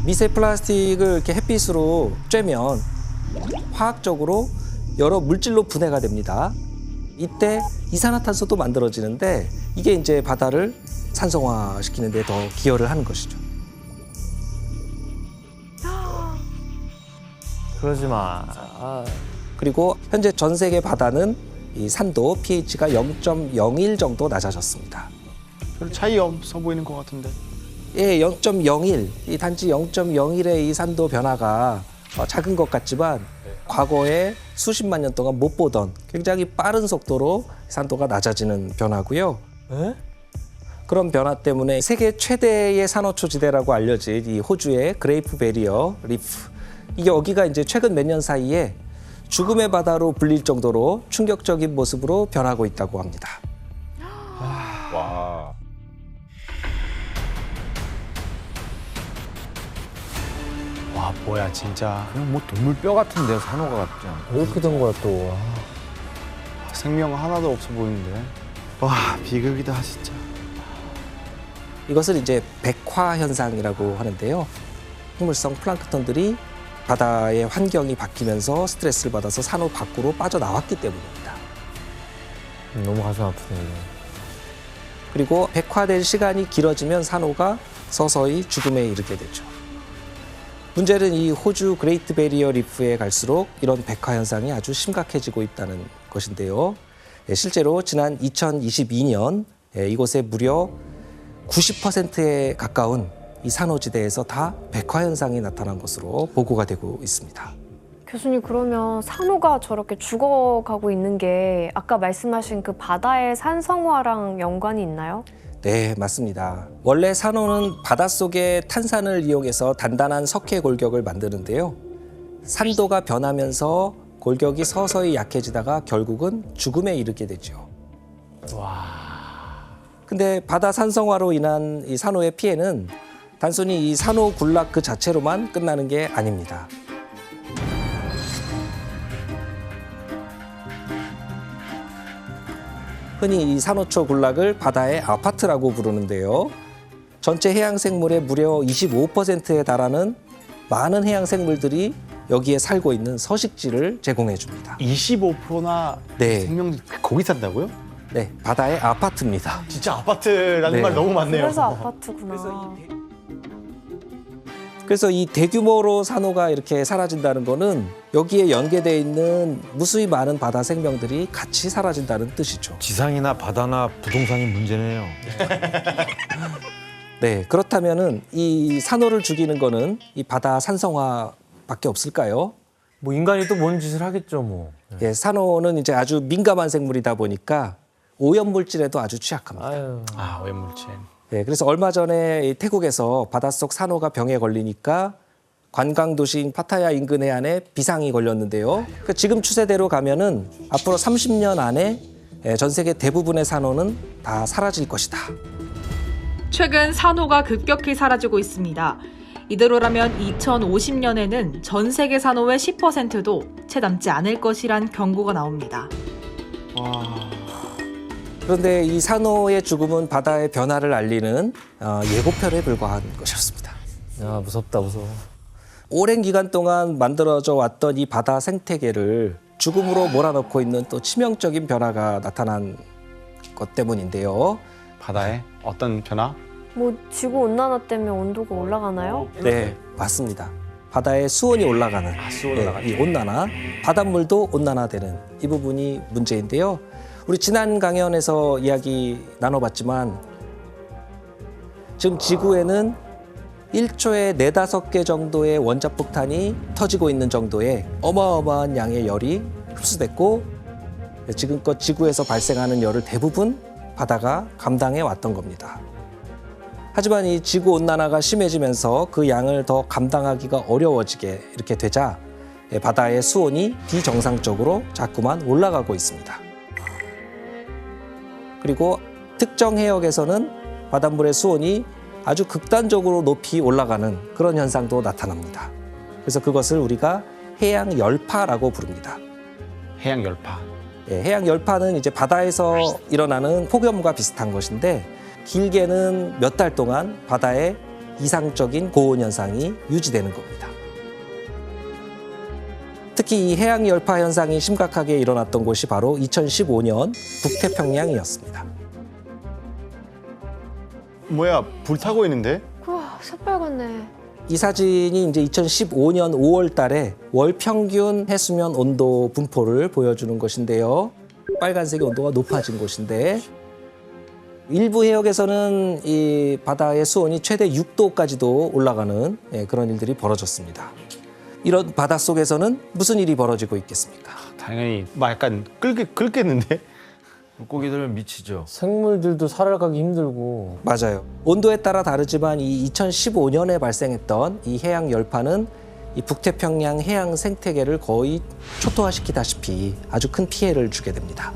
미세 플라스틱을 이렇게 햇빛으로 쬐면 화학적으로 여러 물질로 분해가 됩니다. 이때 이산화탄소도 만들어지는데 이게 이제 바다를 산성화시키는 데 더 기여를 하는 것이죠. 그러지 마. 그리고 현재 전 세계 바다는 이 산도 pH가 0.01 정도 낮아졌습니다. 별 차이 없어 보이는 것 같은데. 예, 0.01. 이 단지 0.01의 이 산도 변화가 작은 것 같지만 과거에 수십만 년 동안 못 보던 굉장히 빠른 속도로 산도가 낮아지는 변화고요. 에? 그런 변화 때문에 세계 최대의 산호초지대라고 알려진 이 호주의 그레이프 베리어 리프. 이게 여기가 이제 최근 몇 년 사이에 죽음의 바다로 불릴 정도로 충격적인 모습으로 변하고 있다고 합니다. 와. 와, 뭐야, 진짜. 그냥 뭐 동물 뼈 같은데요, 산호가 같지 않고. 왜 이렇게 된 거야 또. 생명 하나도 없어 보이는데. 와, 비극이다, 진짜. 이것을 이제 백화 현상이라고 하는데요. 식물성 플랑크톤들이 바다의 환경이 바뀌면서 스트레스를 받아서 산호 밖으로 빠져나왔기 때문입니다. 너무 가슴 아프네. 이거. 그리고 백화될 시간이 길어지면 산호가 서서히 죽음에 이르게 되죠. 문제는 이 호주 그레이트 베리어 리프에 갈수록 이런 백화 현상이 아주 심각해지고 있다는 것인데요. 실제로 지난 2022년 이곳에 무려 90%에 가까운 이 산호지대에서 다 백화 현상이 나타난 것으로 보고가 되고 있습니다. 교수님, 그러면 산호가 저렇게 죽어가고 있는 게 아까 말씀하신 그 바다의 산성화랑 연관이 있나요? 네, 맞습니다. 원래 산호는 바닷속의 탄산을 이용해서 단단한 석회 골격을 만드는데요. 산도가 변하면서 골격이 서서히 약해지다가 결국은 죽음에 이르게 되죠. 근데 바다 산성화로 인한 이 산호의 피해는 단순히 이 산호 군락 그 자체로만 끝나는 게 아닙니다. 흔히 이 산호초 군락을 바다의 아파트라고 부르는데요. 전체 해양 생물의 무려 25%에 달하는 많은 해양 생물들이 여기에 살고 있는 서식지를 제공해 줍니다. 25%나 네. 생명들 거기 산다고요? 네, 바다의 아파트입니다. 진짜 아파트라는 네. 말 너무 많네요. 그래서 아파트구나. 그래서 이 대규모로 산호가 이렇게 사라진다는 거는 여기에 연계되어 있는 무수히 많은 바다 생명들이 같이 사라진다는 뜻이죠. 지상이나 바다나 부동산이 문제네요. 네, 그렇다면은 이 산호를 죽이는 거는 이 바다 산성화밖에 없을까요? 뭐 인간이 또 뭔 짓을 하겠죠 뭐. 예, 산호는 이제 아주 민감한 생물이다 보니까 오염 물질에도 아주 취약합니다. 아유. 아, 오염물질. 네, 그래서 얼마 전에 이 태국에서 바닷속 산호가 병에 걸리니까 관광 도시인 파타야 인근 해안에 비상이 걸렸는데요. 그러니까 지금 추세대로 가면은 앞으로 30년 안에 전 세계 대부분의 산호는 다 사라질 것이다. 최근 산호가 급격히 사라지고 있습니다. 이대로라면 2050년에는 전 세계 산호의 10%도 채 남지 않을 것이란 경고가 나옵니다. 와. 그런데 이 산호의 죽음은 바다의 변화를 알리는 예고편에 불과한 것이었습니다. 야 무섭다 무서워. 오랜 기간 동안 만들어져 왔던 이 바다 생태계를 죽음으로 몰아넣고 있는 또 치명적인 변화가 나타난 것 때문인데요. 바다에 어떤 변화? 뭐 지구 온난화 때문에 온도가 올라가나요? 네, 맞습니다. 바다의 수온이 올라가는 이 온난화, 바닷물도 온난화되는 이 부분이 문제인데요. 우리 지난 강연에서 이야기 나눠봤지만 지금 지구에는 1초에 4-5개 정도의 원자폭탄이 터지고 있는 정도의 어마어마한 양의 열이 흡수됐고 지금껏 지구에서 발생하는 열을 대부분 바다가 감당해 왔던 겁니다. 하지만 이 지구 온난화가 심해지면서 그 양을 더 감당하기가 어려워지게 이렇게 되자 바다의 수온이 비정상적으로 자꾸만 올라가고 있습니다. 그리고 특정 해역에서는 바닷물의 수온이 아주 극단적으로 높이 올라가는 그런 현상도 나타납니다. 그래서 그것을 우리가 해양 열파라고 부릅니다. 해양 열파. 해양 열파는 이제 바다에서 일어나는 폭염과 비슷한 것인데 길게는 몇 달 동안 바다에 이상적인 고온 현상이 유지되는 겁니다. 특히 이 해양 열파 현상이 심각하게 일어났던 곳이 바로 2015년 북태평양이었습니다. 뭐야, 불 타고 있는데? 우와, 새빨갛네. 이 사진이 이제 2015년 5월 달에 월 평균 해수면 온도 분포를 보여주는 것인데요. 빨간색의 온도가 높아진 곳인데 일부 해역에서는 이 바다의 수온이 최대 6도까지도 올라가는 그런 일들이 벌어졌습니다. 이런 바닷속에서는 무슨 일이 벌어지고 있겠습니까? 당연히 막 약간 끓겠는데? 물고기들 미치죠. 생물들도 살아가기 힘들고. 맞아요. 온도에 따라 다르지만 이 2015년에 발생했던 이 해양 열파는 이 북태평양 해양 생태계를 거의 초토화시키다시피 아주 큰 피해를 주게 됩니다.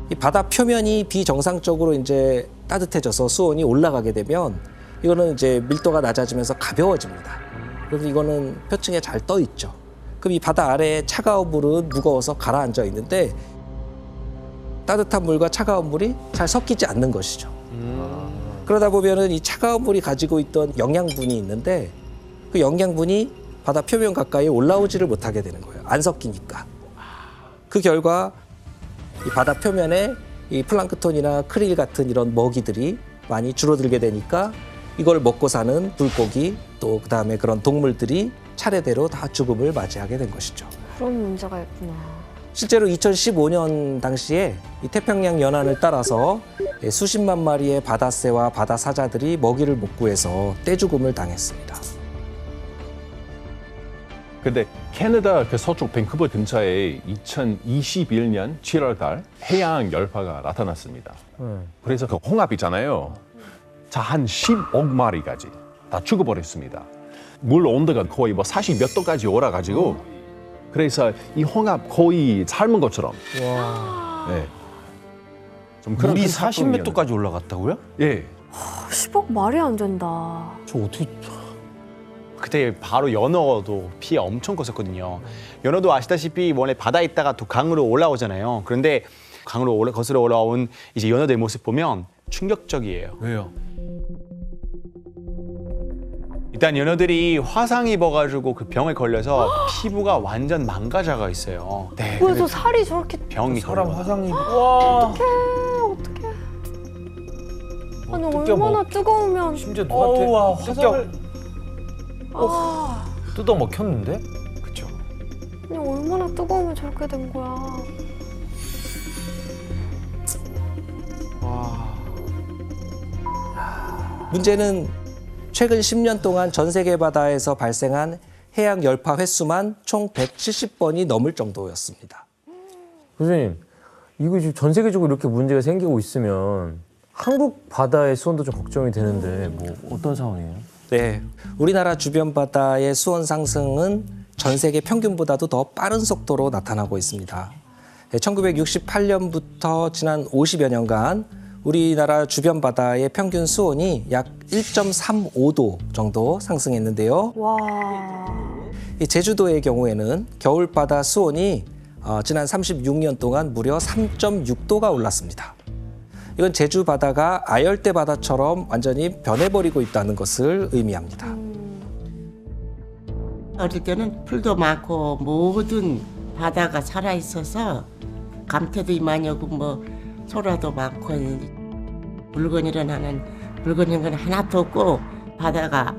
이 바다 표면이 비정상적으로 이제 따뜻해져서 수온이 올라가게 되면 이거는 이제 밀도가 낮아지면서 가벼워집니다. 그래서 이거는 표층에 잘 떠 있죠. 그럼 이 바다 아래에 차가운 물은 무거워서 가라앉아 있는데 따뜻한 물과 차가운 물이 잘 섞이지 않는 것이죠. 그러다 보면은 이 차가운 물이 가지고 있던 영양분이 있는데 그 영양분이 바다 표면 가까이 올라오지를 못하게 되는 거예요. 안 섞이니까. 그 결과 이 바다 표면에 이 플랑크톤이나 크릴 같은 이런 먹이들이 많이 줄어들게 되니까 이걸 먹고 사는 물고기 또 그다음에 그런 동물들이 차례대로 다 죽음을 맞이하게 된 것이죠. 그런 문제가 있구나. 실제로 2015년 당시에 이 태평양 연안을 따라서 수십만 마리의 바다새와 바다사자들이 먹이를 못 구해서 떼죽음을 당했습니다. 근데 캐나다 그 서쪽 밴쿠버 근처에 2021년 7월 달 해양 열파가 나타났습니다. 그래서 그 홍합 있잖아요. 자, 한 10억 마리까지 다 죽어버렸습니다. 물 온도가 거의 뭐 40 몇 도까지 올라가지고 그래서 이 홍합 거의 삶은 것처럼. 네. 좀 그런 물이 큰 40 몇 사건이었는데. 도까지 올라갔다고요? 예. 10억 말이 안 된다. 저 어떻게 그때 바로 연어도 피해 엄청 컸었거든요. 연어도 아시다시피 원래 바다에 있다가 또 강으로 올라오잖아요. 그런데 강으로 거슬러 올라온 이제 연어들 모습 보면 충격적이에요. 왜요? 일단 연어들이 화상 입어가지고 그 병에 걸려서 피부가 완전 망가져가 있어요. 네. 그래서 살이 저렇게 병이 사람 걸려. 화상이 어떡해. 아니 뜯겨 얼마나 뜨거우면 심지어 누구한테 어우와, 뜯겨 아, 뜯어 먹혔는데? 그렇죠. 아니 얼마나 뜨거우면 저렇게 된 거야. 문제는 최근 10년 동안 전 세계 바다에서 발생한 해양 열파 횟수만 총 170번이 넘을 정도였습니다. 교수님, 이거 지금 전 세계적으로 이렇게 문제가 생기고 있으면 한국 바다의 수온도 좀 걱정이 되는데 뭐 어떤 상황이에요? 네, 우리나라 주변 바다의 수온 상승은 전 세계 평균보다도 더 빠른 속도로 나타나고 있습니다. 1968년부터 지난 50여 년간 우리나라 주변 바다의 평균 수온이 약 1.35도 정도 상승했는데요. 와. 이 제주도의 경우에는 겨울 바다 수온이 지난 36년 동안 무려 3.6도가 올랐습니다. 이건 제주 바다가 아열대 바다처럼 완전히 변해버리고 있다는 것을 의미합니다. 어릴 때는 풀도 많고 모든 바다가 살아 있어서 감태도 이만하고 뭐 소라도 많고 물건이라는 건 하나도 없고 바다가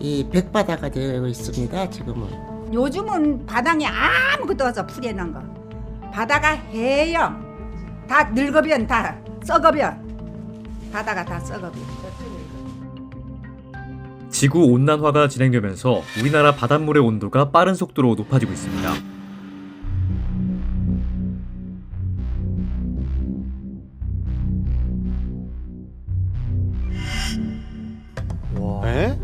이 백바다가 되어 있습니다. 지금은. 요즘은 바닥에 아무것도 없어. 풀에 난 거. 바다가 해요. 다 늙어변, 다 썩어변. 바다가 다 썩어변. 지구 온난화가 진행되면서 우리나라 바닷물의 온도가 빠른 속도로 높아지고 있습니다. 에?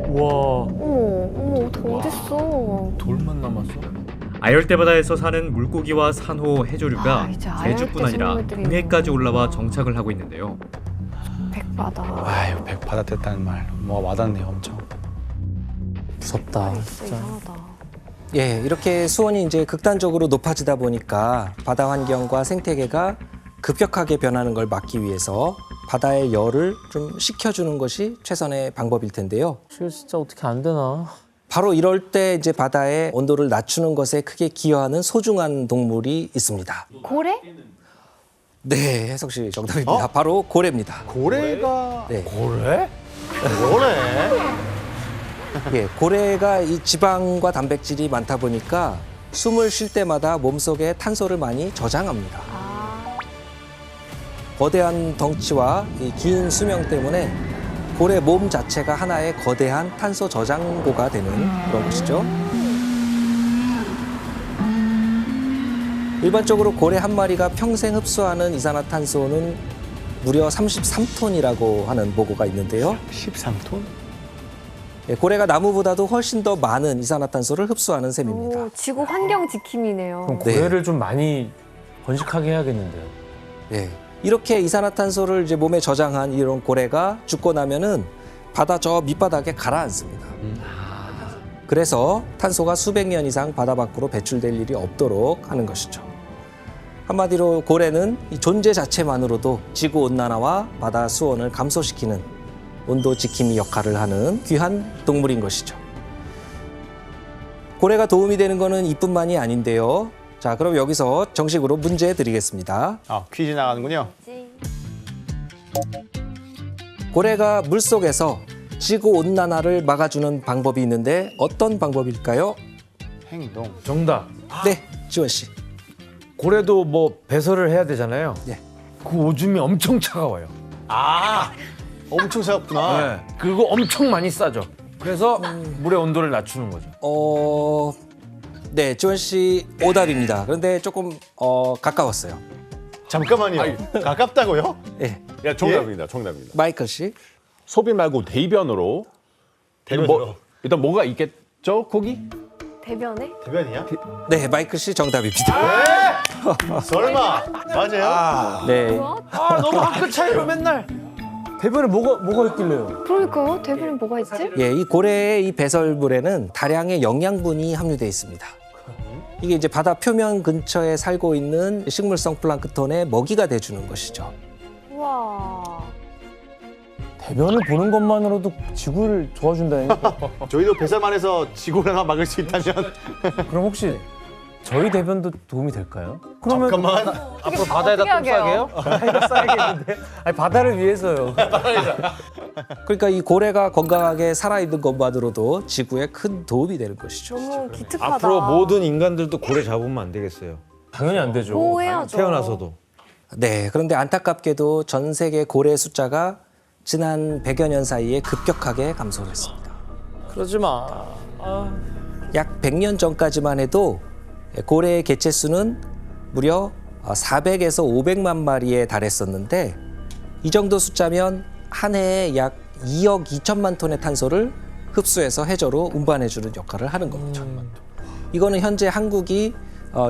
와, 어머, 어딨어. 돌만 남았어? 아열대 바다에서 사는 물고기와 산호, 해조류가 아, 이제 아열대 제주뿐 아니라 생물들이 동해까지 올라와 정착을 하고 있는데요. 백바다. 아유, 백바다 됐다는 말. 뭐 와닿네요, 엄청. 무섭다. 이상하다. 예, 이렇게 수온이 이제 극단적으로 높아지다 보니까 바다 환경과 생태계가 급격하게 변하는 걸 막기 위해서 바다의 열을 좀 식혀주는 것이 최선의 방법일 텐데요. 이거 진짜 어떻게 안 되나? 바로 이럴 때 이제 바다의 온도를 낮추는 것에 크게 기여하는 소중한 동물이 있습니다. 고래? 네, 혜석 씨 정답입니다. 바로 고래입니다. 고래가 네. 고래? 예, 고래가 이 지방과 단백질이 많다 보니까 숨을 쉴 때마다 몸속에 탄소를 많이 저장합니다. 거대한 덩치와 이 긴 수명 때문에 고래 몸 자체가 하나의 거대한 탄소 저장고가 되는 그런 것이죠. 일반적으로 고래 한 마리가 평생 흡수하는 이산화탄소는 무려 33톤이라고 하는 보고가 있는데요. 13톤? 예, 고래가 나무보다도 훨씬 더 많은 이산화탄소를 흡수하는 셈입니다. 오, 지구 환경 지킴이네요. 그럼 고래를 좀 많이 번식하게 해야겠는데요. 예. 이렇게 이산화탄소를 이제 몸에 저장한 이런 고래가 죽고 나면은 바다 저 밑바닥에 가라앉습니다. 그래서 탄소가 수백 년 이상 바다 밖으로 배출될 일이 없도록 하는 것이죠. 한마디로 고래는 이 존재 자체만으로도 지구 온난화와 바다 수온을 감소시키는 온도 지킴이 역할을 하는 귀한 동물인 것이죠. 고래가 도움이 되는 것은 이뿐만이 아닌데요. 자, 그럼 여기서 정식으로 문제 드리겠습니다. 퀴즈 나가는군요. 고래가 물속에서 지구 온난화를 막아주는 방법이 있는데 어떤 방법일까요? 행동. 정답. 네, 지원 씨. 고래도 뭐 배설을 해야 되잖아요. 네. 그 오줌이 엄청 차가워요. 엄청 차갑구나. 네. 그리고 엄청 많이 싸죠. 그래서 물의 온도를 낮추는 거죠. 네, 지원 씨 오답입니다. 그런데 조금 가까웠어요. 잠깐만요. 가깝다고요? 네, 야, 정답입니다. 정답입니다. 마이클 씨. 소변 말고 대변으로. 대변으로. 일단 뭐가 있겠죠? 거기? 대변에? 대변이야? 네, 마이클 씨 정답입니다. 설마. 맞아요? 네, 너무 한 끗 차이로 맨날. 대변에 뭐가 있길래요? 그러니까요. 대변에 뭐가 있지? 예, 이 고래의 이 배설물에는 다량의 영양분이 함유되어 있습니다. 이게 이제 바다 표면 근처에 살고 있는 식물성 플랑크톤의 먹이가 돼주는 것이죠. 우와. 대변을 보는 것만으로도 지구를 도와준다니까. 저희도 배설만 해서 지구온난화 막을 수 있다면 그럼 혹시 저희 대변도 도움이 될까요? 그러면 잠깐만. 앞으로 바다에다 똥 싸게요? 바다에다 싸야겠는데? 아니 바다를 위해서요. 그러니까 이 고래가 건강하게 살아있는 것만으로도 지구에 큰 도움이 되는 것이죠. 너무 기특하다. 앞으로 모든 인간들도 고래 잡으면 안 되겠어요. 당연히 안 되죠. 보호해야죠. 태어나서도. 네, 그런데 안타깝게도 전 세계 고래 숫자가 지난 100여 년 사이에 급격하게 감소를 했습니다. 그러지 마. 약 100년 전까지만 해도 고래의 개체 수는 무려 400에서 500만 마리에 달했었는데 이 정도 숫자면 한 해에 약 2억 2천만 톤의 탄소를 흡수해서 해저로 운반해주는 역할을 하는 겁니다. 이거는 현재 한국이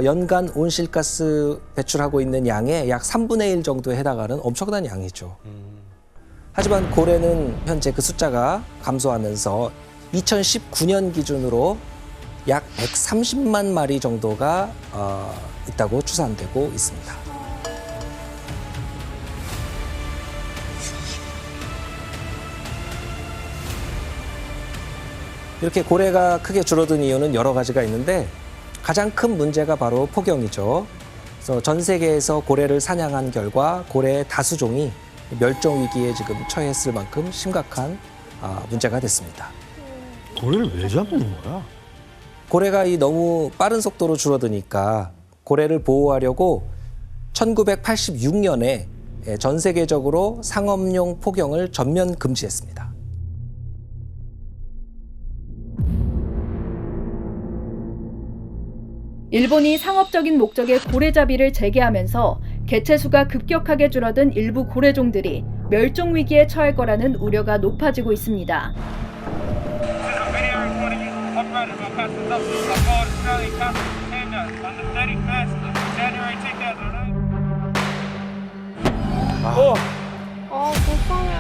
연간 온실가스 배출하고 있는 양의 약 3분의 1 정도에 해당하는 엄청난 양이죠. 하지만 고래는 현재 그 숫자가 감소하면서 2019년 기준으로 약 130만 마리 정도가 있다고 추산되고 있습니다. 이렇게 고래가 크게 줄어든 이유는 여러 가지가 있는데 가장 큰 문제가 바로 폭염이죠. 그래서 전 세계에서 고래를 사냥한 결과 고래의 다수종이 멸종 위기에 지금 처했을 만큼 심각한 문제가 됐습니다. 고래를 왜 잡는 거야? 고래가 이 너무 빠른 속도로 줄어드니까 고래를 보호하려고 1986년에 전 세계적으로 상업용 포경을 전면 금지했습니다. 일본이 상업적인 목적의 고래잡이를 재개하면서 개체 수가 급격하게 줄어든 일부 고래종들이 멸종 위기에 처할 거라는 우려가 높아지고 있습니다. 불쌍해.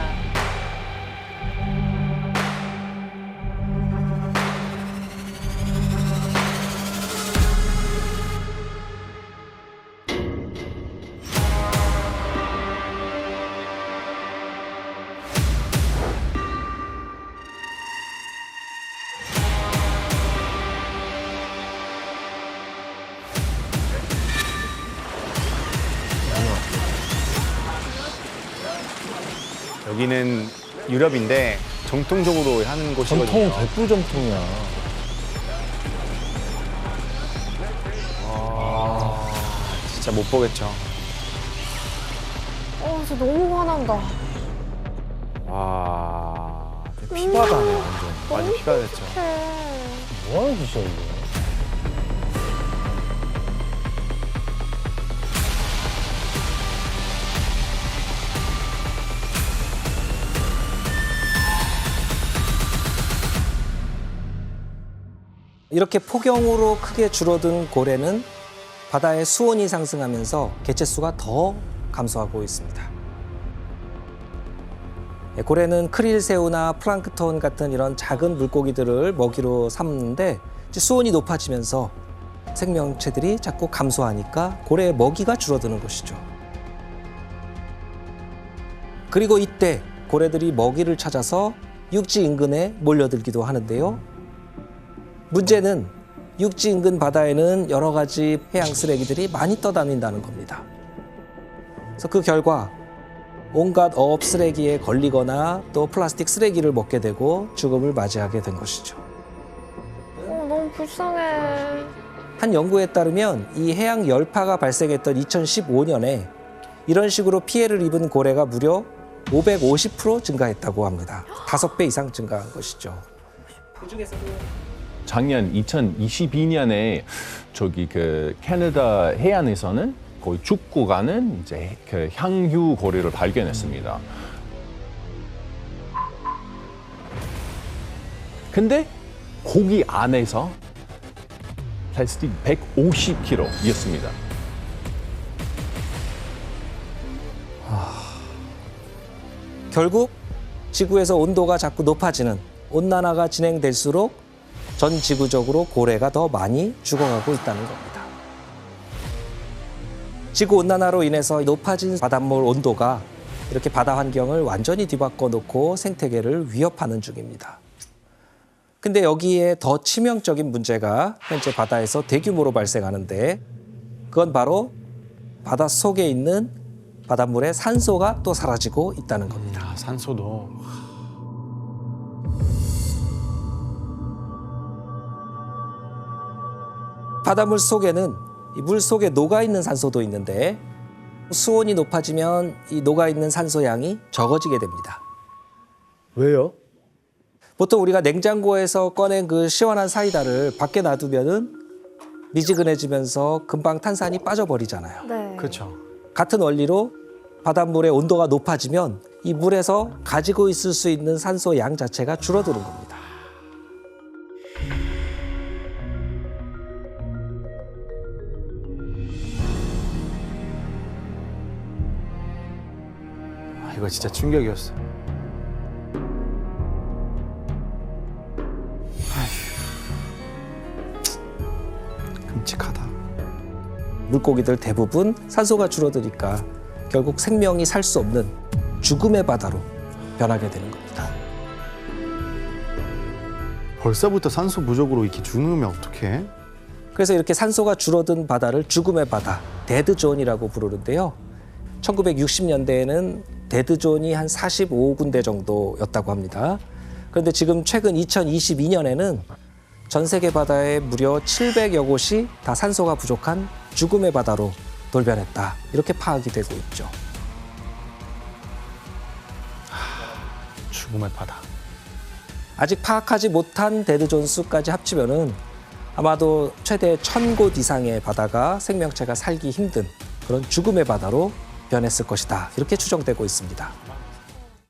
여기는 유럽인데 정통적으로 하는 곳이거든요. 전통 백불 전통이야. 진짜 못 보겠죠. 진짜 너무 화난다. 와, 피바다네 완전. 완전 피가 됐죠. 뭐하는 짓이야 이거. 이렇게 폭염으로 크게 줄어든 고래는 바다의 수온이 상승하면서 개체수가 더 감소하고 있습니다. 고래는 크릴새우나 플랑크톤 같은 이런 작은 물고기들을 먹이로 삼는데 이제 수온이 높아지면서 생명체들이 자꾸 감소하니까 고래의 먹이가 줄어드는 것이죠. 그리고 이때 고래들이 먹이를 찾아서 육지 인근에 몰려들기도 하는데요. 문제는 육지 인근 바다에는 여러 가지 해양 쓰레기들이 많이 떠다닌다는 겁니다. 그래서 그 결과 온갖 어업 쓰레기에 걸리거나 또 플라스틱 쓰레기를 먹게 되고 죽음을 맞이하게 된 것이죠. 너무 불쌍해. 한 연구에 따르면 이 해양 열파가 발생했던 2015년에 이런 식으로 피해를 입은 고래가 무려 550% 증가했다고 합니다. 5배 이상 증가한 것이죠. 작년 2022년에 저기 그 캐나다 해안에서는 거의 죽고 가는 이제 그 향유 고래를 발견했습니다. 근데 고기 안에서 플라스틱 150kg였습니다. 결국 지구에서 온도가 자꾸 높아지는 온난화가 진행될수록 전 지구적으로 고래가 더 많이 죽어가고 있다는 겁니다. 지구온난화로 인해서 높아진 바닷물 온도가 이렇게 바다 환경을 완전히 뒤바꿔 놓고 생태계를 위협하는 중입니다. 근데 여기에 더 치명적인 문제가 현재 바다에서 대규모로 발생하는데 그건 바로 바다 속에 있는 바닷물의 산소가 또 사라지고 있다는 겁니다. 산소도. 바닷물 속에는 이 물 속에 녹아있는 산소도 있는데 수온이 높아지면 이 녹아있는 산소 양이 적어지게 됩니다. 왜요? 보통 우리가 냉장고에서 꺼낸 그 시원한 사이다를 밖에 놔두면은 미지근해지면서 금방 탄산이 빠져버리잖아요. 네. 그렇죠. 같은 원리로 바닷물의 온도가 높아지면 이 물에서 가지고 있을 수 있는 산소 양 자체가 줄어드는 겁니다. 이거 진짜 충격이었어. 끔찍하다. 물고기들 대부분 산소가 줄어드니까 결국 생명이 살 수 없는 죽음의 바다로 변하게 되는 겁니다. 벌써부터 산소 부족으로 이렇게 죽으면 어떡해? 그래서 이렇게 산소가 줄어든 바다를 죽음의 바다, 데드존이라고 부르는데요. 1960년대에는 데드존이 한 45군데 정도였다고 합니다. 그런데 지금 최근 2022년에는 전 세계 바다에 무려 700여 곳이 다 산소가 부족한 죽음의 바다로 돌변했다. 이렇게 파악이 되고 있죠. 죽음의 바다. 아직 파악하지 못한 데드존 수까지 합치면은 아마도 최대 1000곳 이상의 바다가 생명체가 살기 힘든 그런 죽음의 바다로 변했을 것이다. 이렇게 추정되고 있습니다.